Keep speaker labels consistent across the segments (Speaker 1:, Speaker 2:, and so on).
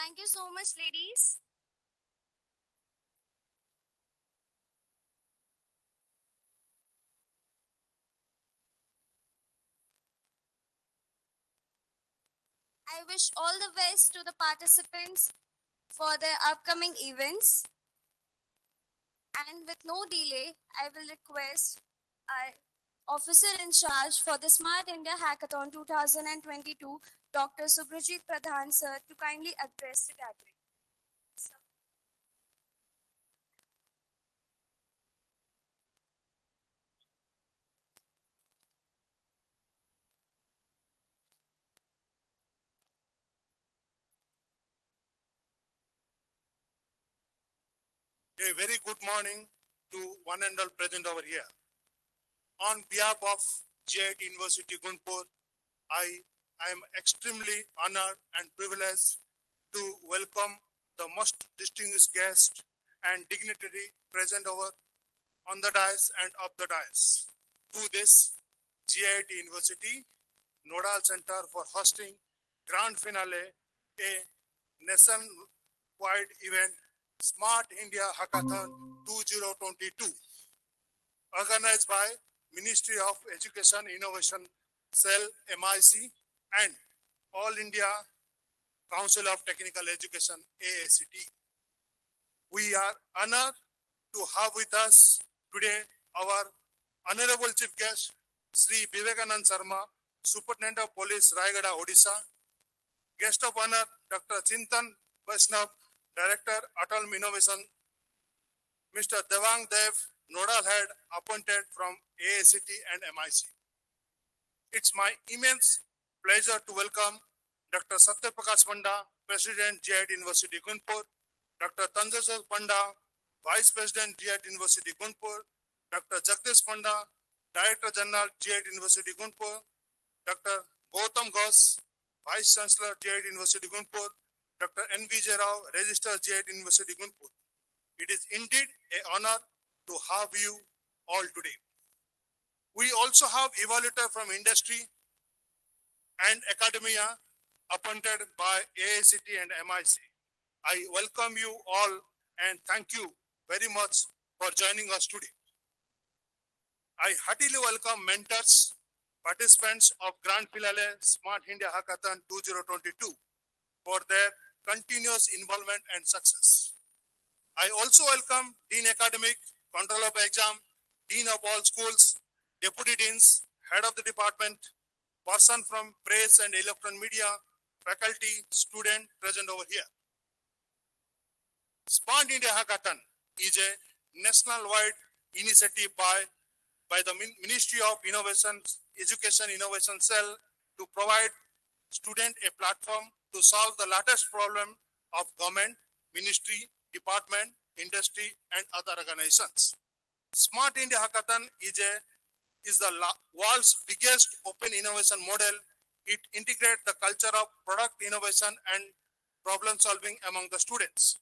Speaker 1: Thank you so much, ladies. I wish all the best to the participants for their upcoming events. And with no delay, I will request our officer in charge for the Smart India Hackathon 2022, Dr. Subrajit Pradhan sir, to kindly address the gathering. Sir.
Speaker 2: A very good morning to one and all present over here. On behalf of Giet University Gunupur, I am extremely honored and privileged to welcome the most distinguished guest and dignitary present over on the dais and of the dais to this Giet University Nodal Center for hosting grand finale, a nationwide event, Smart India Hackathon 2022, organized by Ministry of Education Innovation Cell MIC and All India Council of Technical Education AICT. We are honored to have with us today our Honorable Chief Guest, Sri Vivekanand Sharma, Superintendent of Police, Raigada, Odisha. Guest of honor, Dr. Chintan Vaishnav, Director, Atal Innovation. Mr. Devang Dev, Nodal Head, appointed from AICT and MIC. It's my immense pleasure to welcome Dr. Satya Prakash Panda, President, Giet University, Gunupur, Dr. Tanjaswar Panda, Vice President, Giet University, Gunupur, Dr. Jagdish Panda, Director General, Giet University, Gunupur, Dr. Gautam Ghosh, Vice Chancellor, Giet University, Gunupur, Dr. N. V. Rao, Registrar, Giet University, Gunupur. It is indeed an honor to have you all today. We also have evaluator from industry and academia appointed by AICT and MIC. I welcome you all and thank you very much for joining us today. I heartily welcome mentors, participants of Grand Finale Smart India Hackathon 2022 for their continuous involvement and success. I also welcome Dean Academic, Controller of Exam, Dean of all schools, Deputy Deans, Head of the Department, person from press and electronic media, faculty, student present over here. Smart India Hackathon is a national-wide initiative by the Ministry of Innovation, Education Innovation Cell to provide students a platform to solve the latest problem of government, ministry, department, industry, and other organizations. Smart India Hackathon is the world's biggest open innovation model. It integrates the culture of product innovation and problem solving among the students.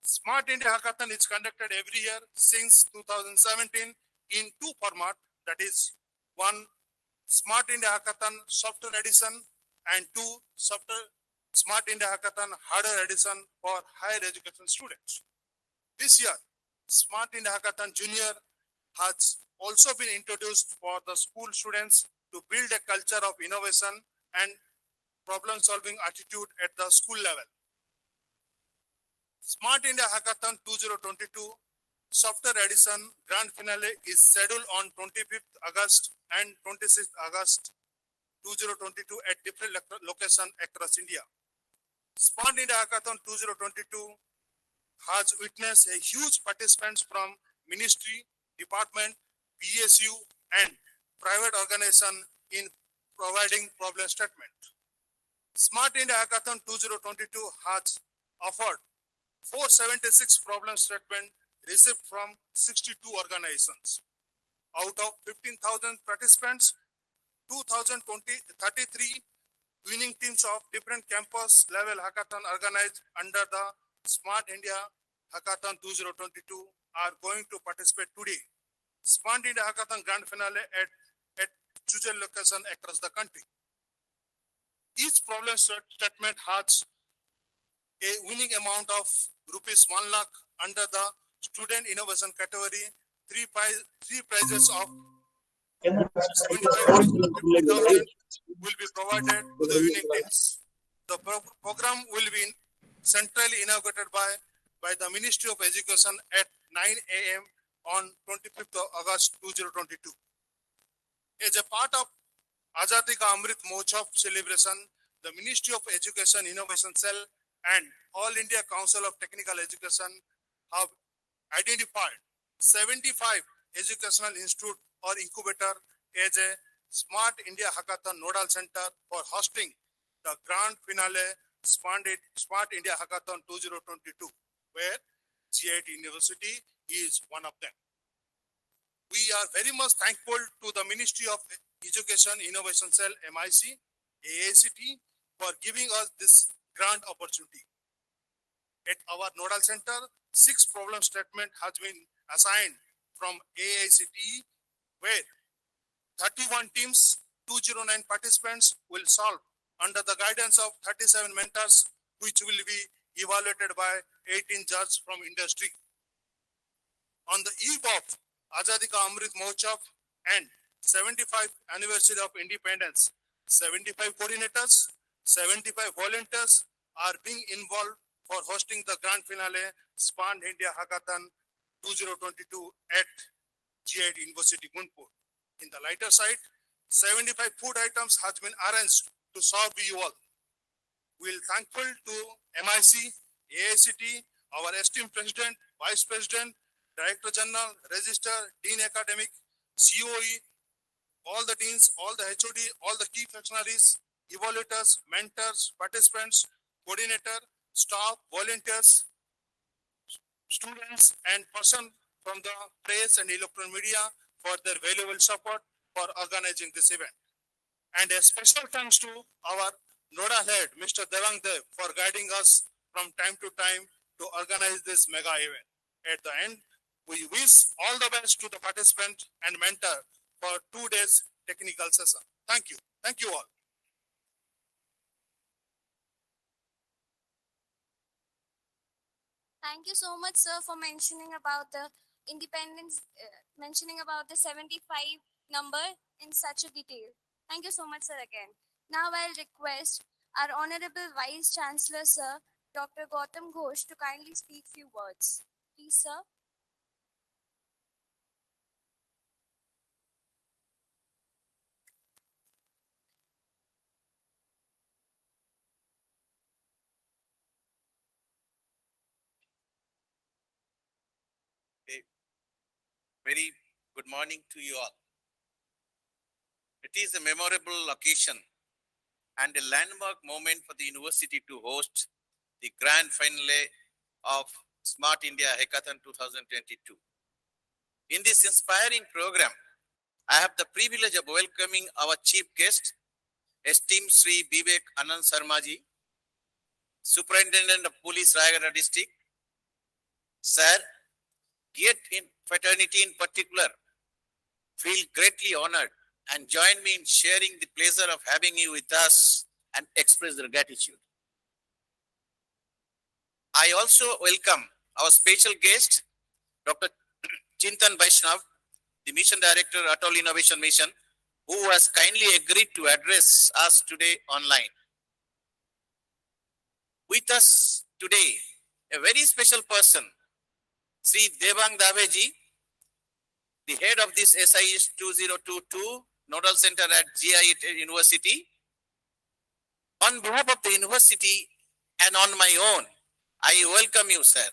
Speaker 2: Smart India Hackathon is conducted every year since 2017 in two formats, that is, one Smart India Hackathon Software Edition and two Smart India Hackathon Hardware Edition for higher education students. This year, Smart India Hackathon Junior has also been introduced for the school students to build a culture of innovation and problem-solving attitude at the school level. Smart India Hackathon 2022 Software Edition Grand Finale is scheduled on 25th August and 26th August 2022 at different locations across India. Smart India Hackathon 2022 has witnessed a huge participants from ministry, department, PSU, and private organization in providing problem statement. Smart India Hackathon 2022 has offered 476 problem statement received from 62 organizations. Out of 15,000 participants, 2,033 winning teams of different campus level hackathon organized under the Smart India Hackathon 2022 are going to participate today. Smart India Hackathon Grand Finale at chosen location across the country. Each problem statement has A winning amount of rupees 1 lakh under the student innovation category, three prizes of 75 to 50,000 will be provided to the winning teams. The program will be centrally inaugurated by the Ministry of Education at 9 a.m. on 25th of August 2022. As a part of Azadi Ka Amrit Mahotsav celebration, the Ministry of Education Innovation Cell and All India Council of Technical Education have identified 75 educational institute or incubator as a Smart India Hackathon nodal center for hosting the grand finale Smart India Hackathon 2022, where Giet University is one of them. We are very much thankful to the Ministry of Education Innovation Cell, MIC, AICT, for giving us this grand opportunity. At our nodal center, 6 problem statement has been assigned from AICT, where 31 teams, 209 participants will solve under the guidance of 37 mentors, which will be evaluated by 18 judges from industry. On the eve of Azadi Ka Amrit Mahotsav and 75th anniversary of independence, 75 coordinators, 75 volunteers are being involved for hosting the grand finale Smart India Hackathon 2022 at Giet University, Gunupur. In the lighter side, 75 food items has been arranged to serve you all. We will thankful to MIC, AICT, our esteemed President, Vice President, Director General, Registrar, Dean Academic, COE, all the deans, all the HOD, all the key functionaries, evaluators, mentors, participants, coordinator, staff, volunteers, students, and person from the press and electronic media for their valuable support for organizing this event. And a special thanks to our Nodal head, Mr. Devang Dev, for guiding us from time to time to organize this mega event. At the end, we wish all the best to the participant and mentor for 2 days technical session. Thank you. Thank you all.
Speaker 1: Thank you so much, sir, for mentioning about the independence, mentioning about the 75 number in such a detail. Thank you so much, sir, again. Now I'll request our Honorable Vice Chancellor, sir, Dr. Gautam Ghosh, to kindly speak few words. Please, sir.
Speaker 3: Very good morning to you all. It is a memorable occasion and a landmark moment for the university to host the grand finale of Smart India Hackathon 2022. In this inspiring program, I have the privilege of welcoming our chief guest, esteemed Sri Vivek Anand Sarmaji, Superintendent of Police Rayagada District. Sir, Giet in fraternity in particular feel greatly honored and join me in sharing the pleasure of having you with us and express their gratitude. I also welcome our special guest, Dr. Chintan Vaishnav, the Mission Director, Atoll Innovation Mission, who has kindly agreed to address us today online. With us today, a very special person, Sri Devang Daveji, the head of this SIS 2022 Nodal Center at Giet University. On behalf of the university and on my own, I welcome you, sir,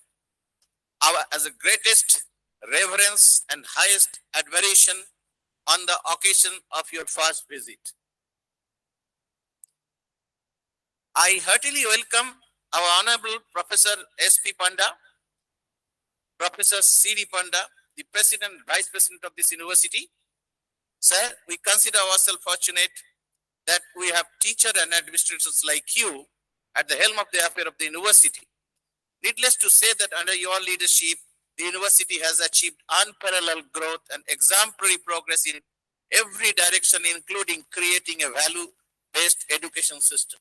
Speaker 3: as the greatest reverence and highest admiration on the occasion of your first visit. I heartily welcome our Honorable Professor S.P. Panda, Professor C.D. Panda, the President and Vice President of this university. Sir, we consider ourselves fortunate that we have teachers and administrators like you at the helm of the affair of the university. Needless to say that under your leadership, the university has achieved unparalleled growth and exemplary progress in every direction, including creating a value-based education system.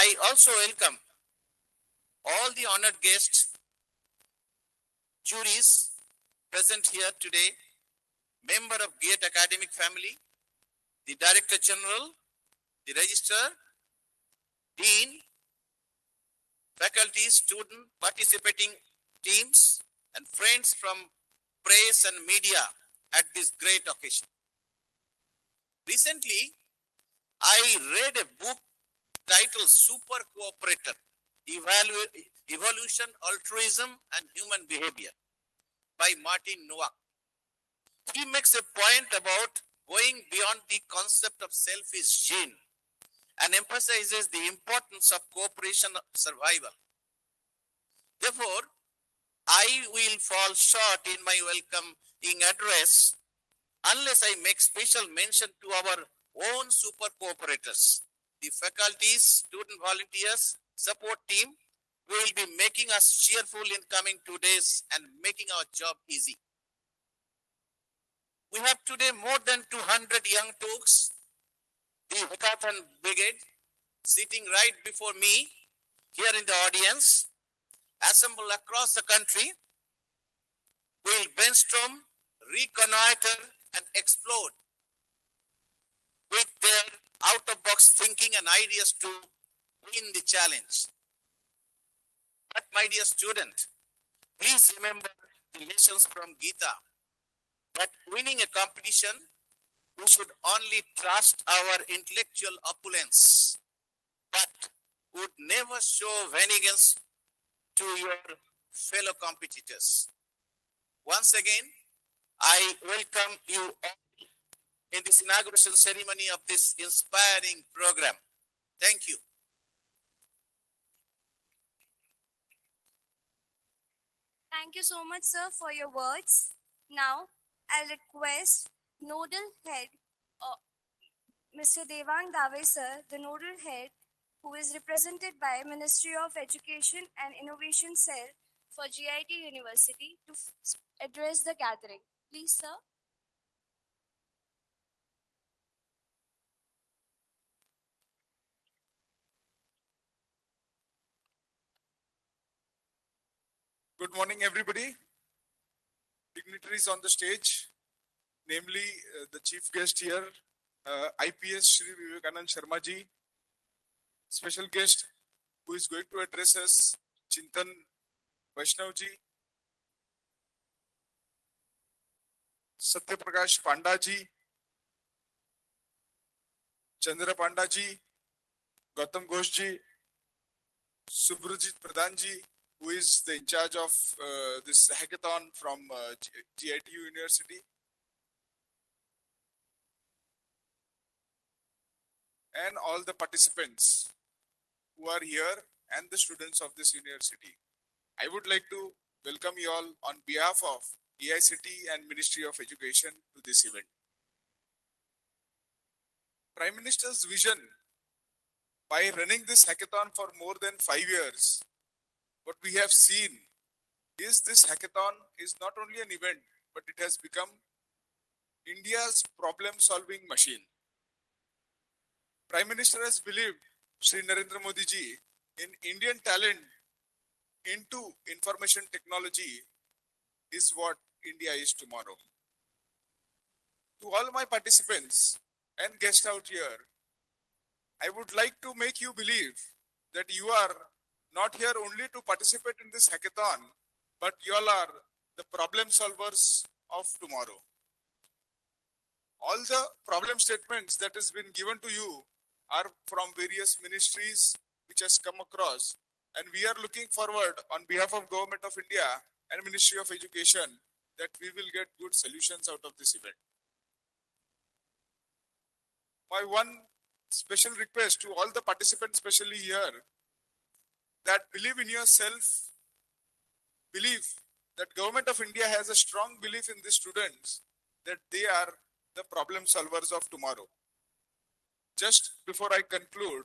Speaker 3: I also welcome all the honored guests, juries present here today, member of Giet academic family, the Director General, the Registrar, Dean, faculty, student, participating teams, and friends from press and media at this great occasion. Recently, I read a book titled Super Cooperator, Evolution, Altruism, and Human Behavior by Martin Nowak. He makes a point about going beyond the concept of selfish gain and emphasizes the importance of cooperation survival. Therefore, I will fall short in my welcoming address unless I make special mention to our own super cooperators, the faculties, student volunteers, support team, who will be making us cheerful in coming 2 days and making our job easy. We have today more than 200 young folks, the Hackathon Brigade, sitting right before me here in the audience, assembled across the country, will brainstorm, reconnoiter, and explode with their out-of-box thinking and ideas to win the challenge. But my dear student, please remember the lessons from Gita, that winning a competition, we should only trust our intellectual opulence, but would never show vengeance to your fellow competitors. Once again, I welcome you all in this inauguration ceremony of this inspiring program. Thank you.
Speaker 1: Thank you so much, sir, for your words. Now, I'll request Nodal Head, Mr. Devang Dave, sir, the Nodal Head, who is represented by Ministry of Education and Innovation Cell for Giet University, to address the gathering. Please, sir.
Speaker 2: Good morning, everybody. Dignitaries on the stage, namely the chief guest here, IPS Shri Vivekanand Sharma ji, special guest who is going to address us, Chintan Vaishnav ji, Satya Prakash Panda ji, Chandra Panda ji, Gautam Ghosh ji, Subrajit Pradhan ji, who is the in charge of this hackathon from GITU University, and all the participants who are here and the students of this university. I would like to welcome you all on behalf of EICT and Ministry of Education to this event. Prime Minister's vision by running this hackathon for more than 5 years, what we have seen is this hackathon is not only an event, but it has become India's problem-solving machine. Prime Minister has believed, Shri Narendra Modi ji, in Indian talent into information technology is what India is tomorrow. To all my participants and guests out here, I would like to make you believe that you are not here only to participate in this hackathon, but you all are the problem solvers of tomorrow. All the problem statements that has been given to you are from various ministries which has come across, and we are looking forward on behalf of Government of India and Ministry of Education that we will get good solutions out of this event. My one special request to all the participants, especially here, that believe in yourself, believe that Government of India has a strong belief in the students that they are the problem solvers of tomorrow. Just before I conclude,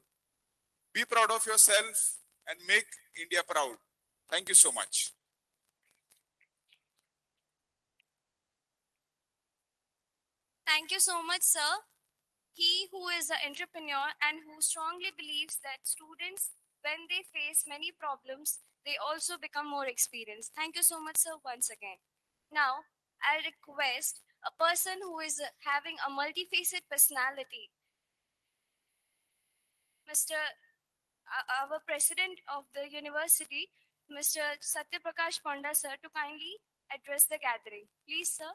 Speaker 2: be proud of yourself and make India proud. Thank you so much.
Speaker 1: Thank you so much, sir. He who is an entrepreneur and who strongly believes that students, when they face many problems, they also become more experienced. Thank you so much, sir, once again. Now, I request a person who is having a multifaceted personality, Mr. Our president of the university, Mr. Satya Prakash Panda, sir, to kindly address the gathering. Please, sir.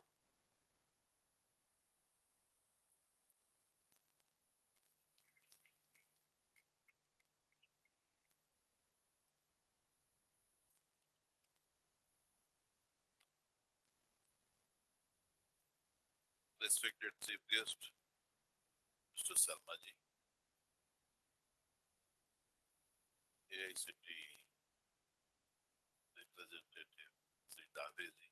Speaker 4: Respected Chief Guest, Mr. Sarmaji, AICT representative, Sri Daveji,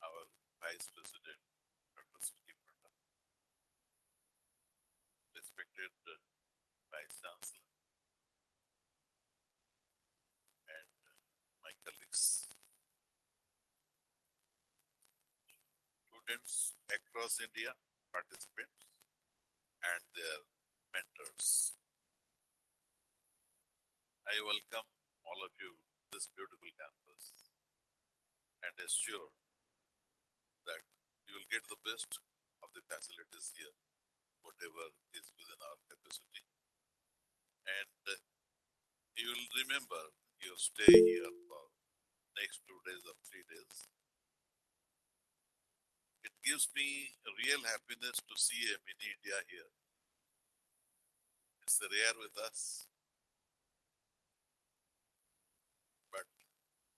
Speaker 4: our Vice President, Dr. Sri Panda, respected Vice Chancellor, and my colleagues, students across India, participants, and their mentors. I welcome all of you to this beautiful campus and assure that you will get the best of the facilities here, whatever is within our capacity. And you will remember your stay here for next 2 days or 3 days. It gives me real happiness to see a mini India here. It's rare with us, but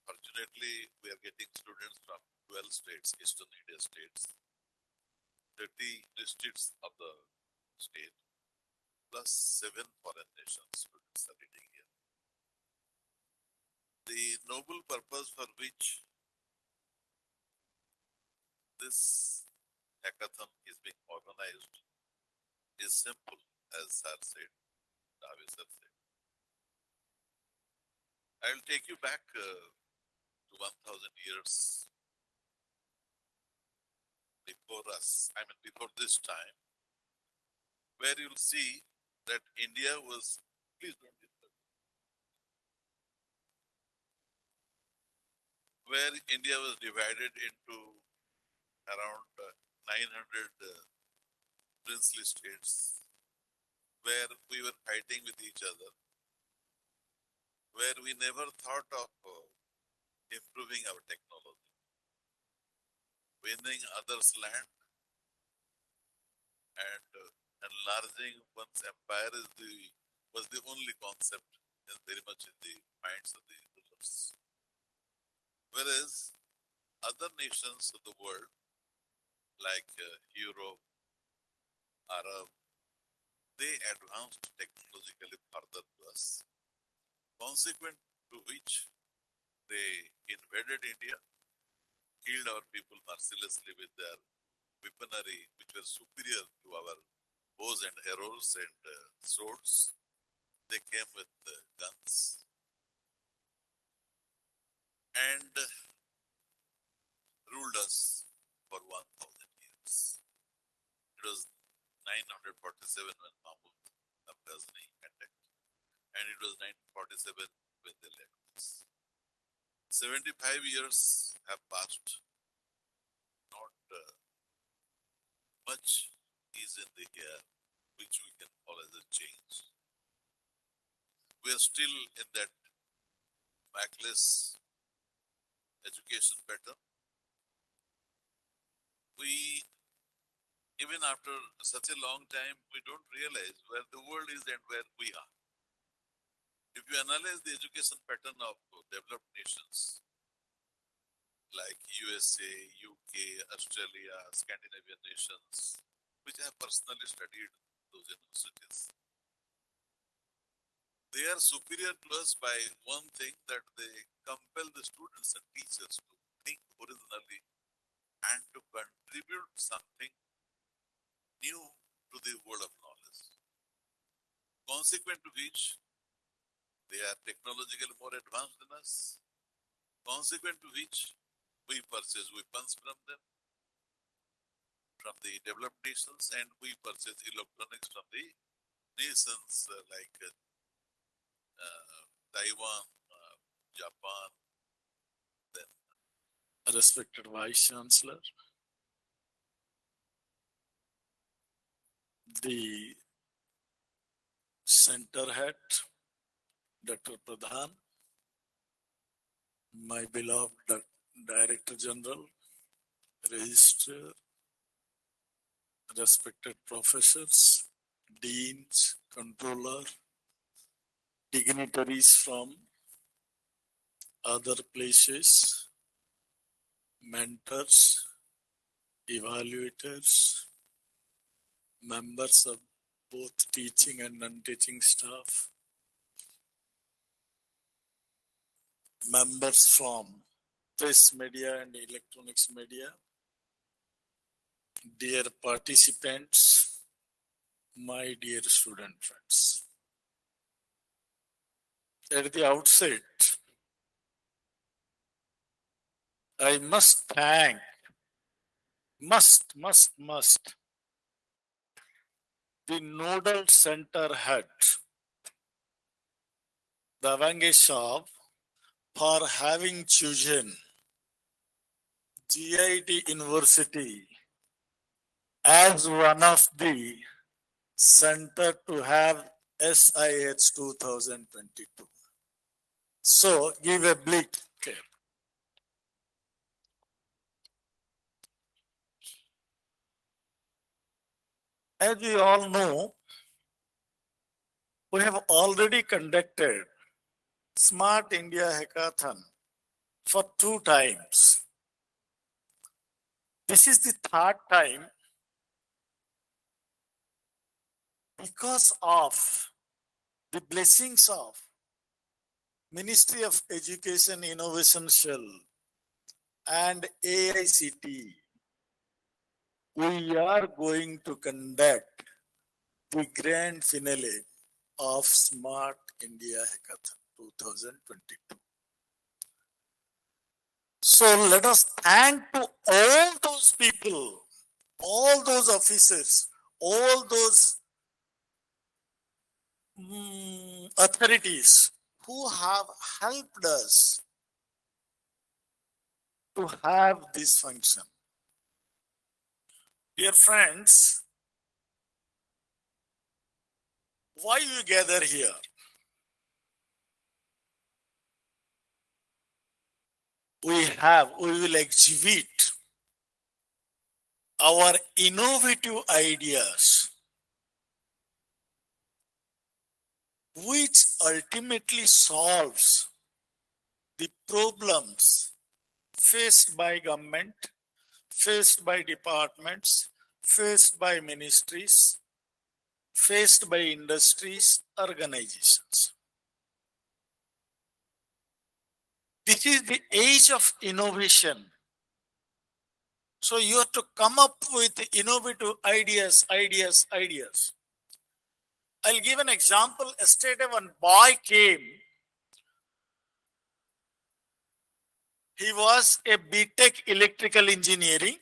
Speaker 4: fortunately we are getting students from 12 states, Eastern India states, 30 districts of the state, plus 7 foreign nations students are reading here. The noble purpose for which this hackathon is being organized is simple, as Sir said, Dave sir said. I will take you back to 1000 years before us, I mean before this time, where you'll see that India was, please don't disturb, where India was divided into around 900 princely states, where we were fighting with each other, where we never thought of improving our technology, winning others' land, and enlarging one's empire was the only concept very much in the minds of the rulers. Whereas other nations of the world, like Europe, Arab, they advanced technologically further to us, consequent to which they invaded India, killed our people mercilessly with their weaponry, which were superior to our bows and arrows and swords. They came with guns and ruled us for 1000 years. It was 947 when Mahmud of Ghazni attacked, and it was 1947 when they left us. 75 years have passed. Not much is in the air which we can call as a change. We are still in that backless education pattern. We, even after such a long time, we don't realize where the world is and where we are. If you analyze the education pattern of developed nations like USA, UK, Australia, Scandinavian nations, which I have personally studied those universities, they are superior to us by one thing, that they compel the students and teachers to think originally and to contribute something new to the world of knowledge. Consequent to which, they are technologically more advanced than us. Consequent to which, we purchase weapons from them. from the developed nations, and we purchase electronics from the nations like Taiwan, Japan. Then, respected Vice Chancellor, the Center Head, Dr. Pradhan, my beloved Director General, Registrar, respected professors, deans, controller, dignitaries from other places, mentors, evaluators, members of both teaching and non-teaching staff, members from press media and electronics media, dear participants, my dear student friends. At the outset, I must thank, the nodal center head, the Shop, for having chosen Giet University as one of the center to have SIH 2022. So give a big clap. As we all know, we have already conducted Smart India Hackathon for 2 times. This is the 3rd time because of the blessings of Ministry of Education Innovation Cell and AICT. We are going to conduct the grand finale of Smart India Hackathon 2022. So let us thank to all those people, all those officers, all those authorities who have helped us to have this function. Dear friends, why you gather here? We will exhibit our innovative ideas, which ultimately solves the problems faced by government, faced by departments, faced by ministries, faced by industries, organizations. This is the age of innovation. So you have to come up with innovative ideas. I'll give an example. Yesterday, one boy came. He was a BTech electrical engineering.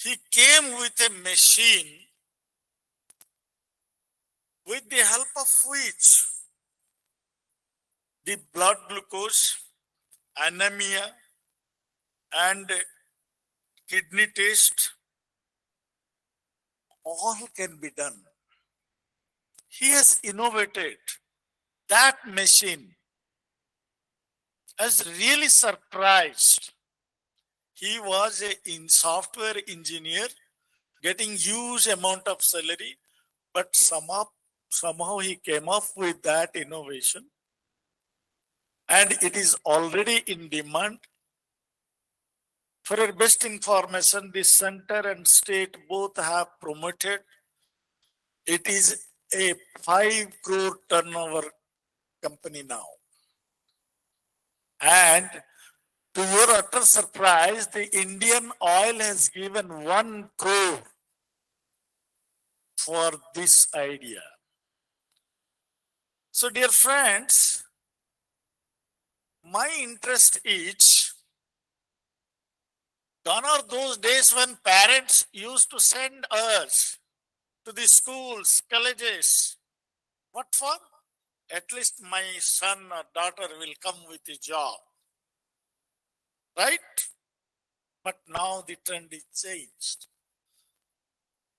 Speaker 4: He came with a machine with the help of which the blood glucose, anemia, and kidney test, all can be done. He has innovated. That machine has really surprised. He was a software engineer getting huge amount of salary, but somehow he came up with that innovation, and it is already in demand. For your best information, the center and state both have promoted. It is a 5 crore turnover company now. And to your utter surprise, the Indian Oil has given 1 crore for this idea. So, dear friends, my interest is
Speaker 5: Gone are those days when parents used to send us to the schools, colleges. What for? At least my son or daughter will come with a job. Right? But now the trend is changed.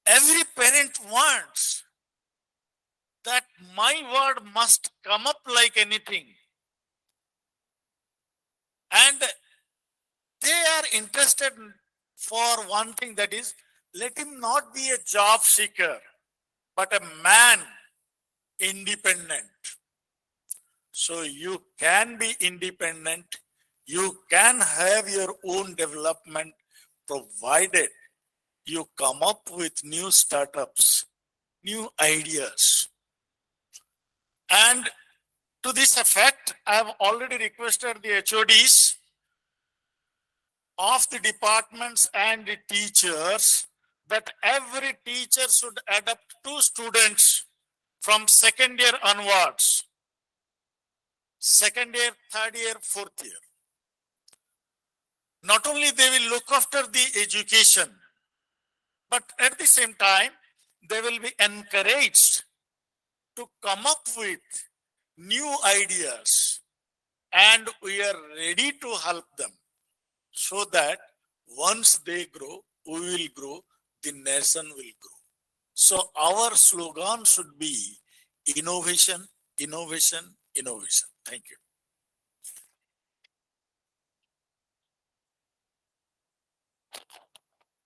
Speaker 5: Every parent wants that my word must come up like anything. And they are interested for one thing, that is, let him not be a job seeker, but a man, independent. So you can be independent, you can have your own development, provided you come up with new startups, new ideas. And to this effect, I have already requested the HODs of the departments and the teachers that every teacher should adopt 2 students from second year onwards. Second year, third year, fourth year. Not only they will look after the education, but at the same time, they will be encouraged to come up with new ideas, and we are ready to help them so that once they grow, we will grow, the nation will grow. So our slogan should be innovation, innovation, innovation. Thank you.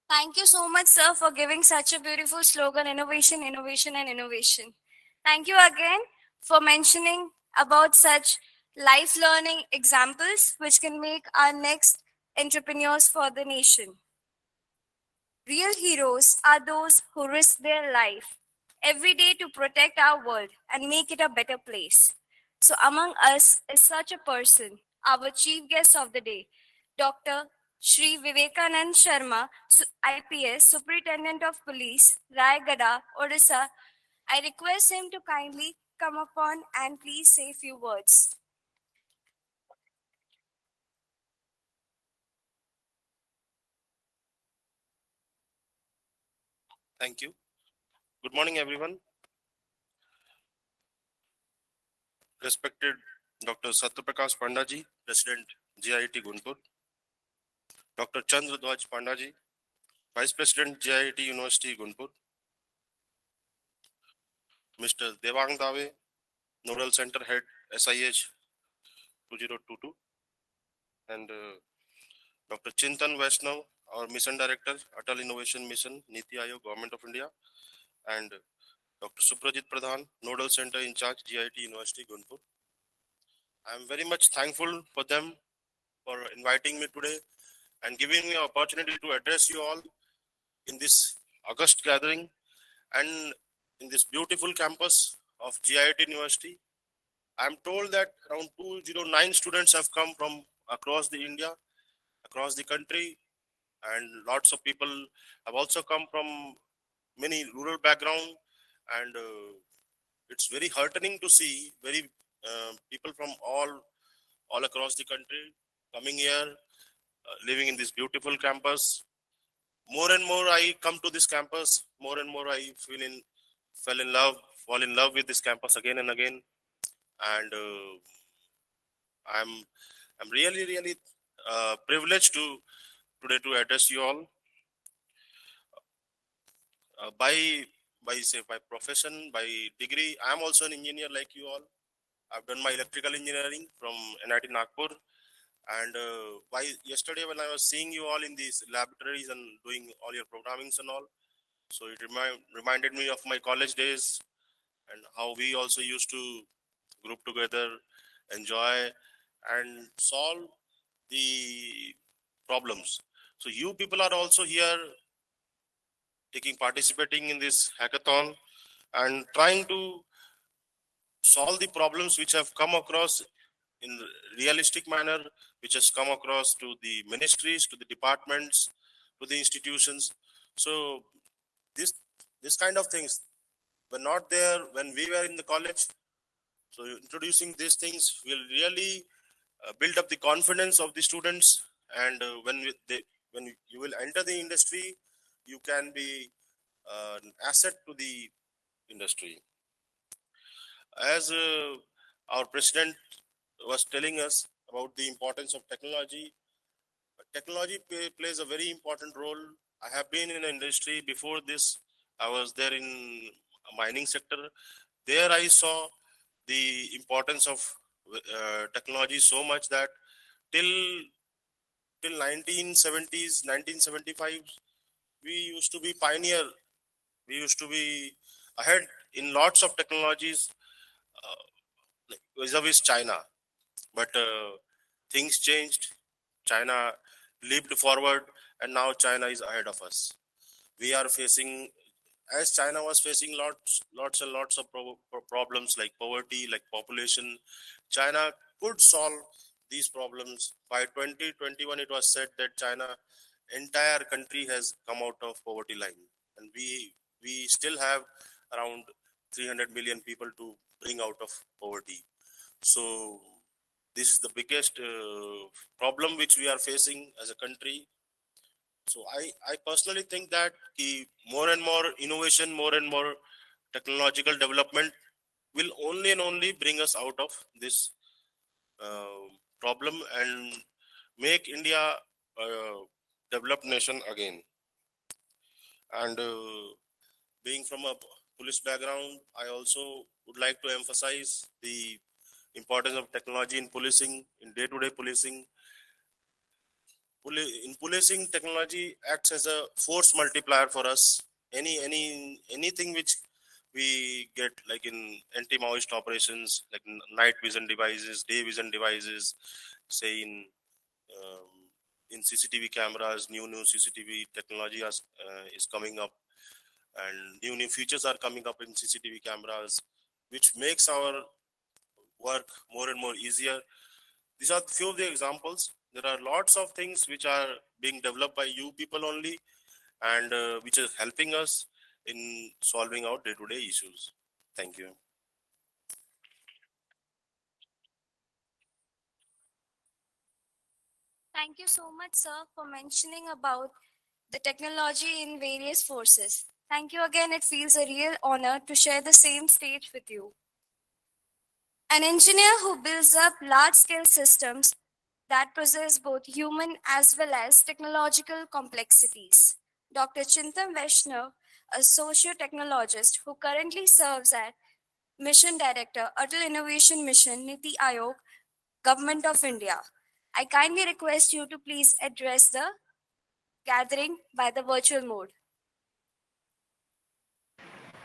Speaker 1: Thank you so much, sir, for giving such a beautiful slogan, innovation, innovation, and innovation. Thank you again for mentioning about such life learning examples which can make our next entrepreneurs for the nation. Real heroes are those who risk their life every day to protect our world and make it a better place. So, among us is such a person, our chief guest of the day, Dr. Shri Vivekanand Sharma, IPS, Superintendent of Police, Raigada, Odisha. I request him to kindly come upon and please say a few words.
Speaker 6: Thank you. Good morning, everyone. Respected Dr. Satya Prakash Panda ji, President Giet Gunupur, Dr. Chandra Dwaj Panda ji, Vice President Giet University Gunupur, Mr. Devang Dave, Nodal Center Head SIH 2022, and Dr. Chintan Vaishnav, our Mission Director, Atal Innovation Mission, Niti Aayog, Government of India, and Dr. Suprajit Pradhan, Nodal Center in charge, Giet University Gunupur. I am very much thankful for them for inviting me today and giving me an opportunity to address you all in this August gathering and in this beautiful campus of Giet University. I am told that around 209 students have come from across the India, across the country, and lots of people have also come from many rural background, and it's very heartening to see people from all across the country coming here, living in this beautiful campus. More and more I come to this campus, more and more I fall in love with this campus again and again, and I'm really privileged to today to address you all. By profession, by degree, I am also an engineer like you all. I've done my electrical engineering from NIT Nagpur, and yesterday when I was seeing you all in these laboratories and doing all your programmings and all, so it reminded me of my college days and how we also used to group together, enjoy, and solve the problems. So you people are also here participating in this hackathon and trying to solve the problems which have come across in realistic manner, which has come across to the ministries, to the departments, to the institutions. So this kind of things were not there when we were in the college. So introducing these things will really build up the confidence of the students, and when when you will enter the industry, you can be an asset to the industry. As our president was telling us about the importance of technology, technology plays a very important role. I have been in the industry before this. I was there in mining sector. There I saw the importance of technology so much that till 1970s, 1975, we used to be pioneer. We used to be ahead in lots of technologies vis-a-vis China. But things changed. China leaped forward, and now China is ahead of us. We are facing, as China was facing lots and lots of problems like poverty, like population. China could solve these problems. By 2021, it was said that China entire country has come out of poverty line, and we still have around 300 million people to bring out of poverty. So this is the biggest problem which we are facing as a country. So I personally think that more and more innovation, more and more technological development will only and only bring us out of this problem and make India a developed nation again. And being from a police background, I also would like to emphasize the importance of technology in policing, in day-to-day policing. In policing, technology acts as a force multiplier for us. Anything which we get, like in anti-Maoist operations, like night vision devices, day vision devices, say in CCTV cameras, new CCTV technology is coming up, and new features are coming up in CCTV cameras, which makes our work more and more easier. These are few of the examples. There are lots of things which are being developed by you people only, and which is helping us in solving our day-to-day issues. Thank you.
Speaker 1: Thank you so much, sir, for mentioning about the technology in various forces. Thank you again. It feels a real honor to share the same stage with you. An engineer who builds up large-scale systems that possess both human as well as technological complexities. Dr. Chintan Vaishnav, a socio-technologist who currently serves as Mission Director, Atal Innovation Mission, Niti Aayog, Government of India. I kindly request you to please address the gathering by the virtual mode.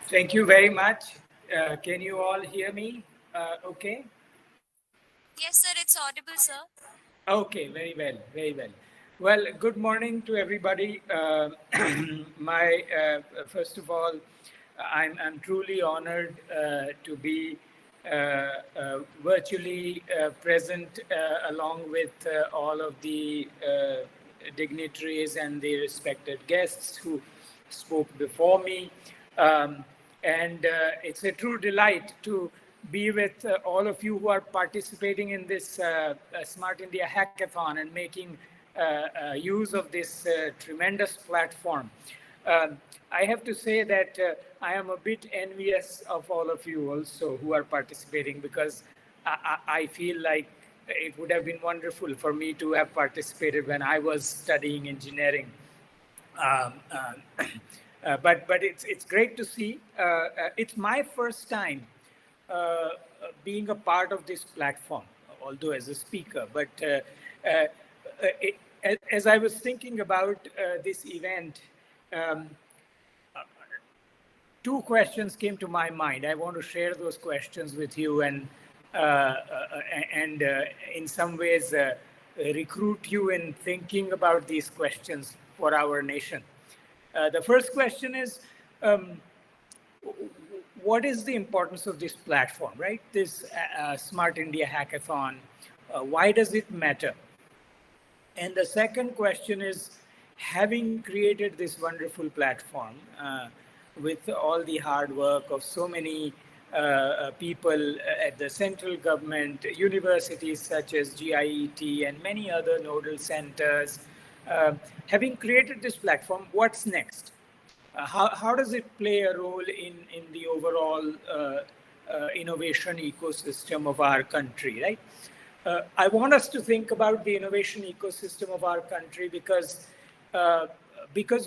Speaker 7: Thank you very much. Can you all hear me? Okay.
Speaker 1: Yes, sir, it's audible, sir.
Speaker 7: Okay, very well, very well. Well, good morning to everybody. First of all, I'm truly honored to be virtually present along with all of the dignitaries and the respected guests who spoke before me. And it's a true delight to be with all of you who are participating in this Smart India Hackathon and making use of this tremendous platform. I have to say that I am a bit envious of all of you also who are participating, because I feel like it would have been wonderful for me to have participated when I was studying engineering. But it's great to see. It's my first time being a part of this platform, although as a speaker. But as I was thinking about this event, two questions came to my mind. I want to share those questions with you and in some ways recruit you in thinking about these questions for our nation. The first question is, what is the importance of this platform, right? This Smart India Hackathon, why does it matter? And the second question is, having created this wonderful platform with all the hard work of so many people at the central government, universities such as Giet and many other nodal centers, Having created this platform, what's next? How does it play a role in the overall innovation ecosystem of our country, right? I want us to think about the innovation ecosystem of our country because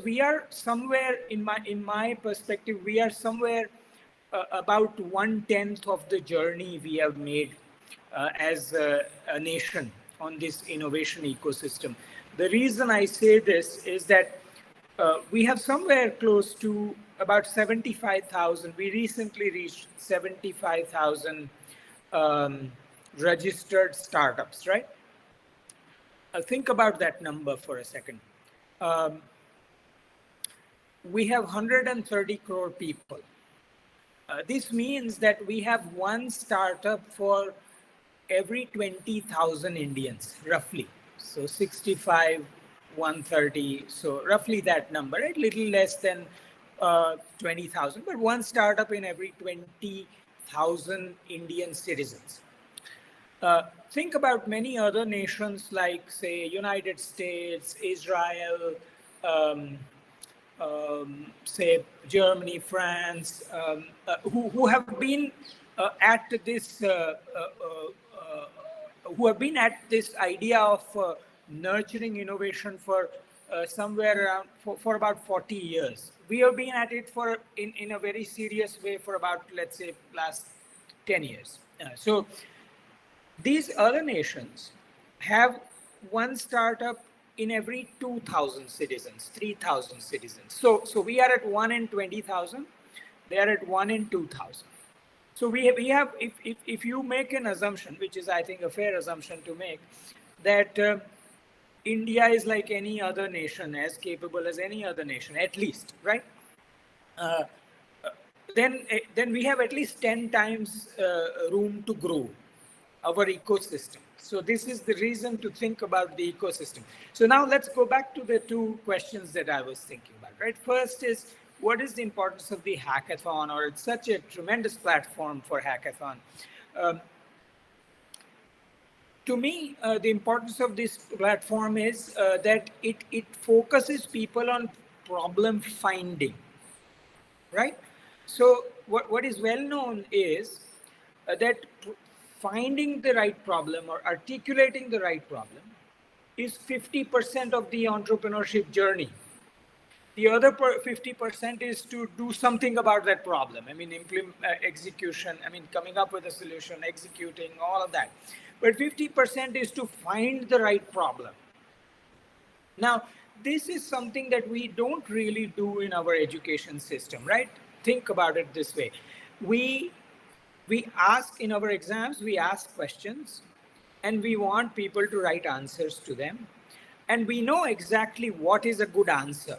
Speaker 7: we are somewhere, in my perspective, we are somewhere about 1/10 of the journey we have made as a nation on this innovation ecosystem. The reason I say this is that we have somewhere close to about 75,000. We recently reached 75,000 registered startups, right? Think about that number for a second. We have 130 crore people. This means that we have one startup for every 20,000 Indians, roughly. So 65, 130, so roughly that number, right? Little less than 20,000, but one startup in every 20,000 Indian citizens. Think about many other nations like, say, United States, Israel, say Germany, France, who have been at this who have been at this idea of nurturing innovation for somewhere around for about 40 years. We have been at it for in a very serious way for about, let's say, last 10 years. So these other nations have one startup in every 2,000 citizens, 3,000 citizens. So we are at 1 in 20,000. They are at 1 in 2,000. So we have if you make an assumption, which is I think a fair assumption to make, that India is like any other nation, as capable as any other nation, at least, right? Then we have at least 10 times room to grow our ecosystem. So this is the reason to think about the ecosystem. So now let's go back to the two questions that I was thinking about, right? First is, what is the importance of the hackathon, or it's such a tremendous platform for hackathon? To me, the importance of this platform is that it focuses people on problem finding, right? So what is well known is that finding the right problem or articulating the right problem is 50% of the entrepreneurship journey. The other 50% is to do something about that problem. I mean, execution, I mean, coming up with a solution, executing, all of that. But 50% is to find the right problem. Now, this is something that we don't really do in our education system, right? Think about it this way. We ask in our exams, we ask questions, and we want people to write answers to them. And we know exactly what is a good answer.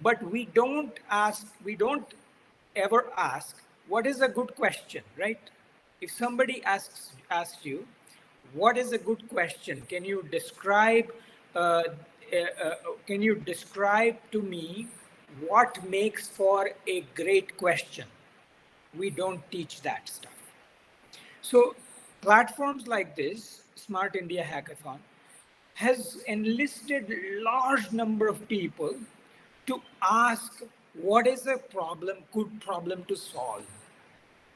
Speaker 7: But we don't ever ask, what is a good question, right? If somebody asks you, what is a good question? Can you describe to me what makes for a great question? We don't teach that stuff. So platforms like this, Smart India Hackathon, has enlisted a large number of people to ask, what is a good problem to solve?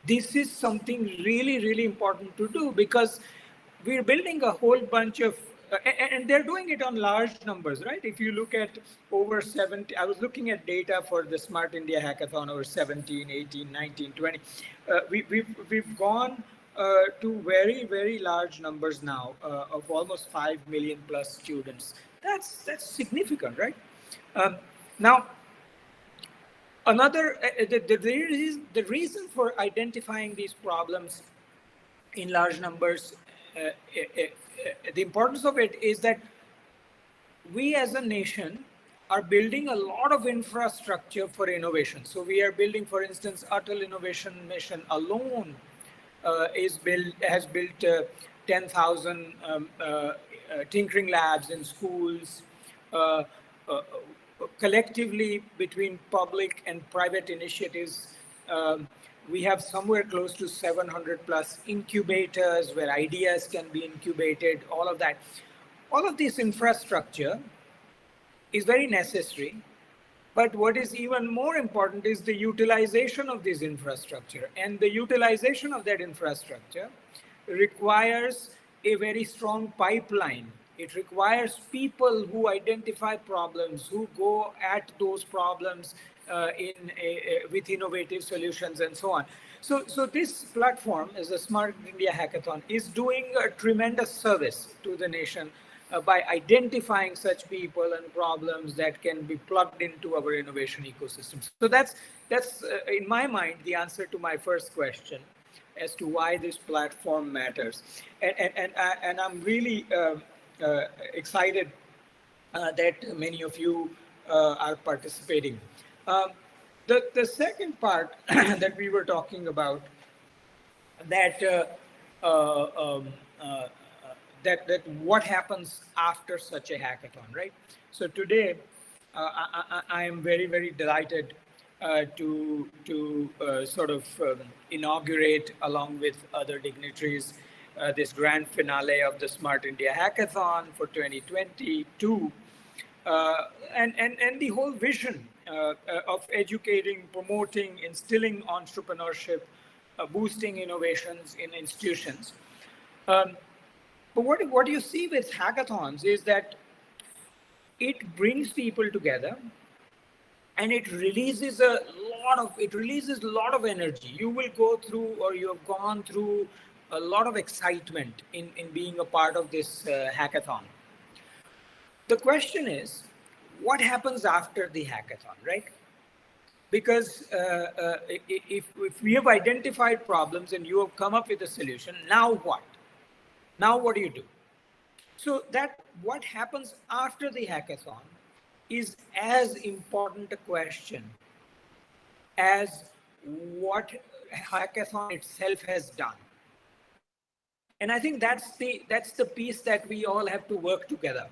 Speaker 7: This is something really, really important to do, because we're building a whole bunch of, and they're doing it on large numbers, right? If you look at over 70, I was looking at data for the Smart India Hackathon over 17, 18, 19, 20. We've gone to very, very large numbers now of almost 5 million plus students. That's significant, right? Now, another, the reason for identifying these problems in large numbers, the importance of it is that we as a nation are building a lot of infrastructure for innovation. So we are building, for instance, Atal Innovation Mission alone has built 10,000 tinkering labs in schools. Collectively, between public and private initiatives, we have somewhere close to 700 plus incubators where ideas can be incubated, all of that. all of this infrastructure is very necessary. But what is even more important is the utilization of this infrastructure. And the utilization of that infrastructure requires a very strong pipeline. It requires people who identify problems, who go at those problems with innovative solutions and so on. So this platform, as a Smart India Hackathon, is doing a tremendous service to the nation by identifying such people and problems that can be plugged into our innovation ecosystem. So that's in my mind, the answer to my first question as to why this platform matters. And I'm really excited that many of you are participating. The second part that we were talking about, that that what happens after such a hackathon, right? So today, I am very delighted to sort of inaugurate, along with other dignitaries, this grand finale of the Smart India Hackathon for 2022, and the whole vision of educating, promoting, instilling entrepreneurship, boosting innovations in institutions. But what you see with hackathons is that it brings people together, and it releases a lot of energy. You will go through, or you have gone through, a lot of excitement in being a part of this hackathon. The question is, what happens after the hackathon, right? Because if we have identified problems and you have come up with a solution, now what? Now what do you do? So that what happens after the hackathon is as important a question as what hackathon itself has done. And I think that's the piece that we all have to work together.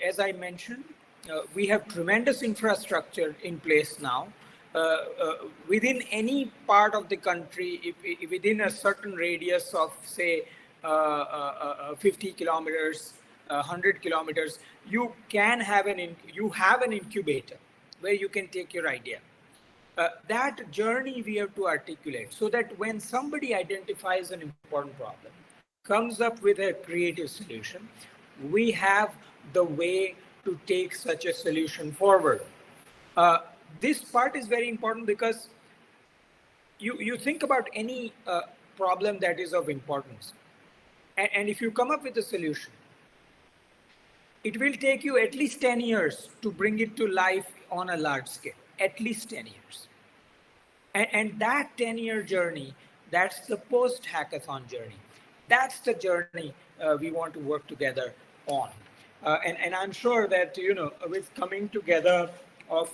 Speaker 7: As I mentioned, we have tremendous infrastructure in place now. Within any part of the country, within a certain radius of, say, 50 kilometers, 100 kilometers, you have an incubator where you can take your idea. That journey we have to articulate, so that when somebody identifies an important problem, comes up with a creative solution, we have the way to take such a solution forward. This part is very important because you think about any problem that is of importance. And if you come up with a solution, it will take you at least 10 years to bring it to life on a large scale, at least 10 years. And that 10-year journey, that's the post-hackathon journey. That's the journey we want to work together on. And I'm sure that, with coming together of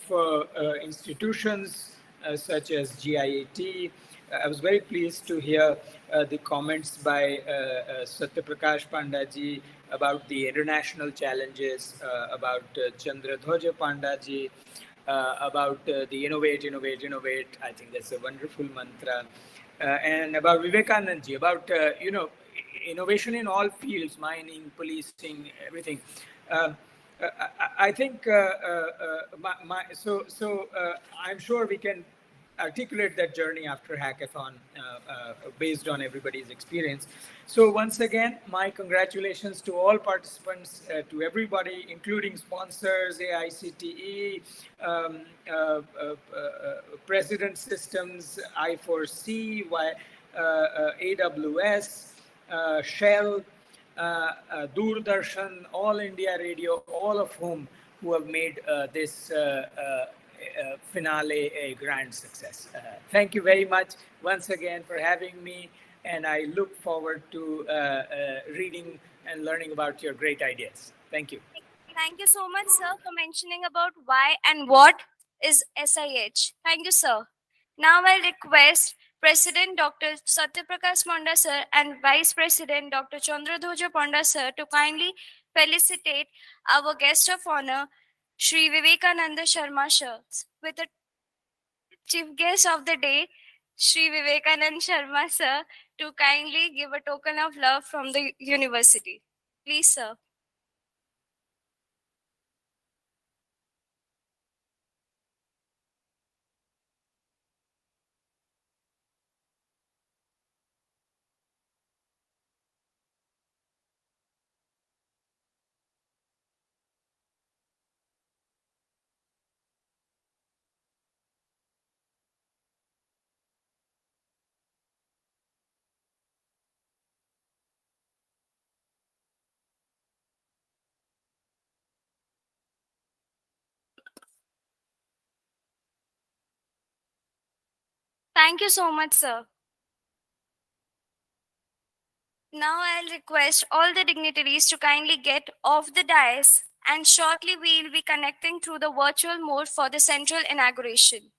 Speaker 7: institutions such as Giet, I was very pleased to hear the comments by Satya Prakash Panda ji about the international challenges, about Chandradhoja Panda ji, about the innovate. I think that's a wonderful mantra. And about Vivekanand ji, about, innovation in all fields, mining, policing, everything. I think, I'm sure we can articulate that journey after hackathon based on everybody's experience. So once again, my congratulations to all participants, to everybody, including sponsors, AICTE, President Systems, I4C, AWS, Shell, Doordarshan, All India Radio, all of whom who have made this finale a grand success. Thank you very much once again for having me, and I look forward to reading and learning about your great ideas. Thank you.
Speaker 1: Thank you so much, sir, for mentioning about why and what is SIH. Thank you, sir. Now I request President Dr. Satya Prakash Panda sir and Vice President Dr. Chandradhoja Panda sir to kindly felicitate our guest of honor, Shri Vivekananda Sharma sir, with the chief guest of the day, Shri Vivekanand Sharma sir, to kindly give a token of love from the university. Please, sir. Thank you so much, sir. Now I'll request all the dignitaries to kindly get off the dais, and shortly we'll be connecting through the virtual mode for the central inauguration.